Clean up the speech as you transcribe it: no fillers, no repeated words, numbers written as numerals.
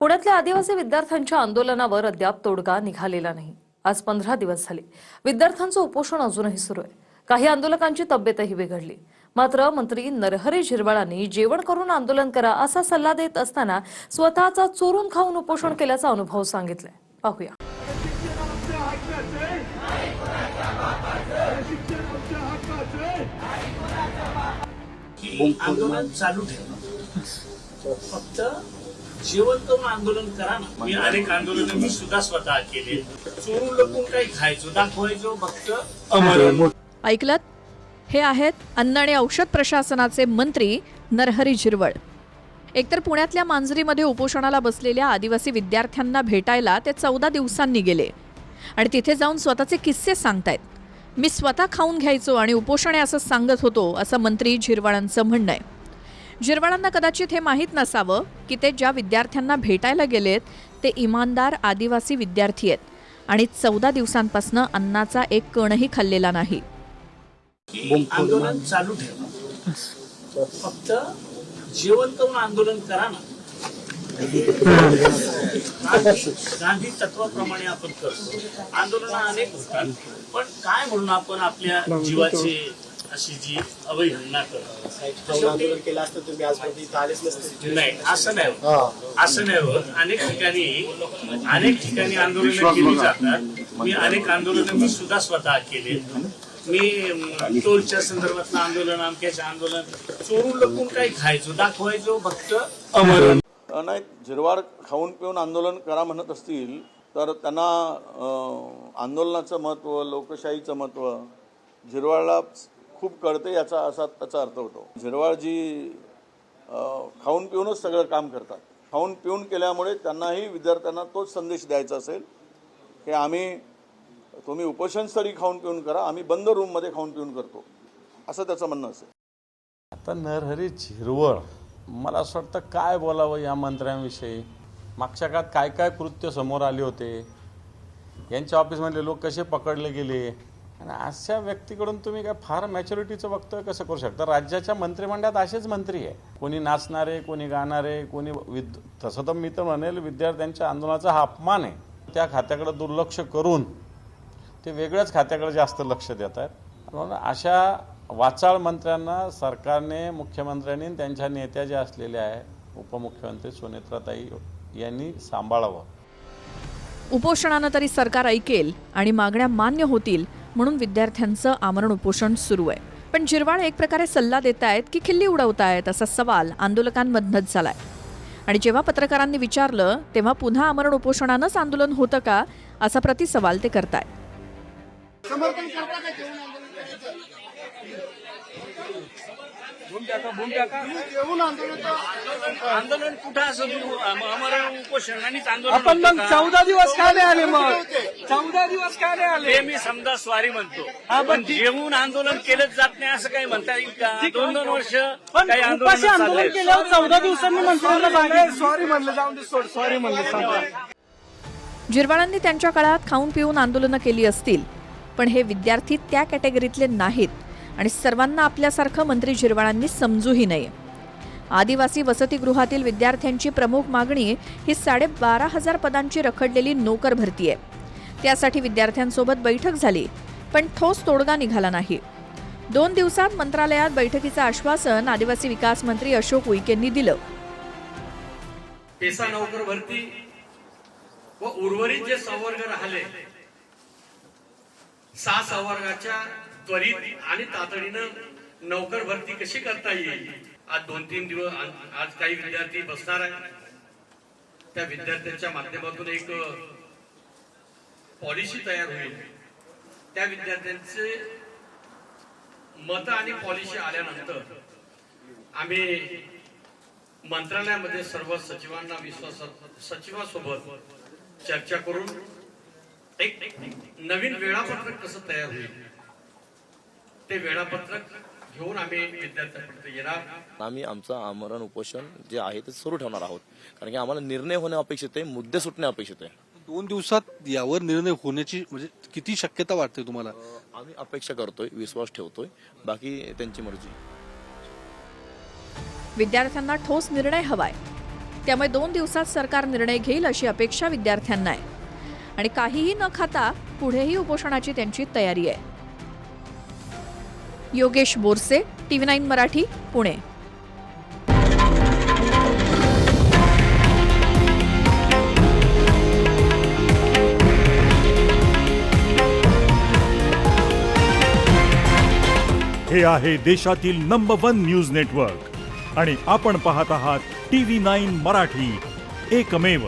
पुण्यातल्या आदिवासी विद्यार्थ्यांच्या आंदोलनावर अद्याप तोडगा निघालेला नाही। आज 15 दिवस झाले विद्यार्थ्यांचं उपोषण अजूनही सुरू आहे। काही आंदोलकांची तब्येतही बिघडली। मात्र मंत्री नरहरी झिरवाळांनी जेवण करून आंदोलन करा असा सल्ला देत असताना स्वतःचा चोरून खाऊन उपोषण केल्याचा अनुभव सांगितलाय। पाहूया। आंदोलन चालू ठेवा, फक्त जेवण करून आंदोलन करा ना। मी अनेक आंदोलन मी सुद्धा स्वतः केले। चोरून लपून काही खायचो दाखवायचो फक्त अमर। ऐकलत, हे आहेत अन्न आणि औषध प्रशासनाचे मंत्री नरहरी झिरवळ। एकतर पुण्यातल्या मांजरीमध्ये उपोषणाला बसलेल्या आदिवासी विद्यार्थ्यांना भेटायला ते 14 दिवसांनी गेले आणि तिथे जाऊन स्वतःचे किस्से सांगतायत। मी स्वतः खाऊन घ्यायचो आणि उपोषण असं सांगत होतो असं मंत्री झिरवाळांचं म्हणणं आहे। झिरवाळांना कदाचित हे माहीत नसावं की ते ज्या विद्यार्थ्यांना भेटायला गेलेत ते इमानदार आदिवासी विद्यार्थी आहेत आणि 14 दिवसांपासून अन्नाचा एक कणही खाल्लेला नाही। आंदोलन चालू ठेवा, फक्त जेवण करून आंदोलन करा ना। गांधी तत्वाप्रमाणे आपण करतो। आंदोलन अनेक होतात, पण काय म्हणून आपण आपल्या जीवाची अशी जी अवहेलना करतो। आंदोलन केलं असतं तुम्ही आजपर्यंत इथं आलेच नसते। नाही, असं नाही होत, असं नाही होत। अनेक ठिकाणी आंदोलन केली जातात। मी अनेक आंदोलन मी सुद्धा स्वतः केले। मी टोलच्या संदर्भात आंदोलन, अमक्याचे आंदोलन, चोरून लपून काही खायचो दाखवायचो फक्त अमर। नाही, झिरवाळ खाऊन पिऊन आंदोलन करा म्हणत असतील तर त्यांना आंदोलनाचं महत्त्व, लोकशाहीचं महत्त्व झिरवाळला खूप कळते याचा त्याचा अर्थ होतो। झिरवाळ जी खाऊन पिऊनच सगळं काम करतात। खाऊन पिऊन केल्यामुळे त्यांनाही विद्यार्थ्यांना तोच संदेश द्यायचा असेल की तुम्ही उपोषणस्थळी खाऊन पिऊन करा, आम्ही बंद रूममध्ये खाऊन पिऊन करतो, असं त्याचं म्हणणं असेल। आता नरहरी झिरवळ मला असं वाटतं काय बोलावं या मंत्र्यांविषयी। मागच्या काळात काय काय कृत्य समोर आले होते, यांच्या ऑफिसमधले लोक कसे पकडले गेले, आणि अशा व्यक्तीकडून तुम्ही काय फार मॅच्युरिटीचं वक्तव्य कसं करू शकता। राज्याच्या मंत्रिमंडळात असेच मंत्री आहे, कोणी नाचणारे, कोणी गाणारे, कोणी तसं तर मी तर म्हणेल विद्यार्थ्यांच्या आंदोलनाचा हा अपमान आहे। त्या खात्याकडे दुर्लक्ष करून ते वेगळ्याच खात्याकडे जास्त लक्ष देत आहेत। म्हणून अशा वाचाळ मंत्र्यांना सरकारने, मुख्यमंत्र्यांनी, त्यांच्या नेत्या ज्या असलेल्या आहे उपमुख्यमंत्री सुनेत्राताई यांनी सांभाळावं। उपोषणानं तरी सरकार ऐकेल आणि मागण्या मान्य होतील म्हणून विद्यार्थ्यांचं आमरण उपोषण सुरू आहे। पण झिरवाळ एक प्रकारे सल्ला देत आहेत की खिल्ली उडवतायत असा सवाल आंदोलकांमधनच झालाय। आणि जेव्हा पत्रकारांनी विचारलं तेव्हा पुन्हा आमरण उपोषणानंच आंदोलन होतं का असा प्रतिसवाल ते करतायत। आंदोलन कुठं असं आमरण उपोषण आणि आपण मग 14 दिवस का नाही आले? मग 14 दिवस का नाही आले? ते मी समजा स्वारी म्हणतो, पण जेवून आंदोलन केलंच जात नाही असं काही म्हणता येईल का? 2-2 वर्ष काही आंदोलन केल्यावर 14 दिवसांनी मंत्र्यांना सांगायचं सॉरी म्हणलं, जाऊन दे, सोड, सॉरी म्हणलं। झिरवाळांनी त्यांच्या काळात खाऊन पिऊन आंदोलनं केली असतील, पण हे विद्यार्थी त्या कॅटेगरीतले नाहीत आणि सर्वांना आपल्यासारखं मंत्री झिरवाळांनी समजूही नये। आदिवासी वसतिगृहातील विद्यार्थ्यांची प्रमुख मागणी ही 12,500 पदांची रखडलेली नोकर भरती आहे। त्यासाठी विद्यार्थ्यांसोबत बैठक झाली, पण ठोस तोडगा निघाला नाही। 2 दिवसात मंत्रालयात बैठकीचं आश्वासन आदिवासी विकास मंत्री अशोक उईकेंनी दिलं। पेसा नोकर भरती व उर्वरित जे संवर्ग राहिले 6 संवर्गाच्या त्वरित आणि तातडीनं नोकर भरती कशी करता येईल। आज 2-3 दिवस आज काही विद्यार्थी बसणार आहे, त्या विद्यार्थ्यांच्या माध्यमातून एक पॉलिसी तयार होईल। त्या विद्यार्थ्यांचे मत आणि पॉलिसी आल्यानंतर आम्ही मंत्रालयामध्ये सर्व सचिवांना सचिवांसोबत चर्चा करून एक नवीन वेळापत्रक कसं तयार होईल ते वेळापत्रक घेऊन आम्ही विद्यार्थ्यांपर्यंत येणार। आम्ही आमचं आमरण उपोषण जे आहे ते सुरू ठेवणार आहोत, कारण की आम्हाला निर्णय होणे अपेक्षित आहे, मुद्दे सुटणे अपेक्षित आहे। 2 दिवसात यावर निर्णय होण्याची म्हणजे किती शक्यता वाटते तुम्हाला? आम्ही अपेक्षा करतोय, विश्वास ठेवतोय, बाकी त्यांची मर्जी। विद्यार्थ्यांना ठोस निर्णय हवाय, त्यामुळे 2 दिवसात सरकार निर्णय घेईल अशी अपेक्षा विद्यार्थ्यांना आहे आणि काहीही न खाता पुढेही उपोषणाची त्यांची तयारी आहे. योगेश बोरसे, TV9 मराठी, पुणे. हे आहे देशातील नंबर 1 न्यूज नेटवर्क आणि आपण पाहत आहात TV9 मराठी, एकमेव.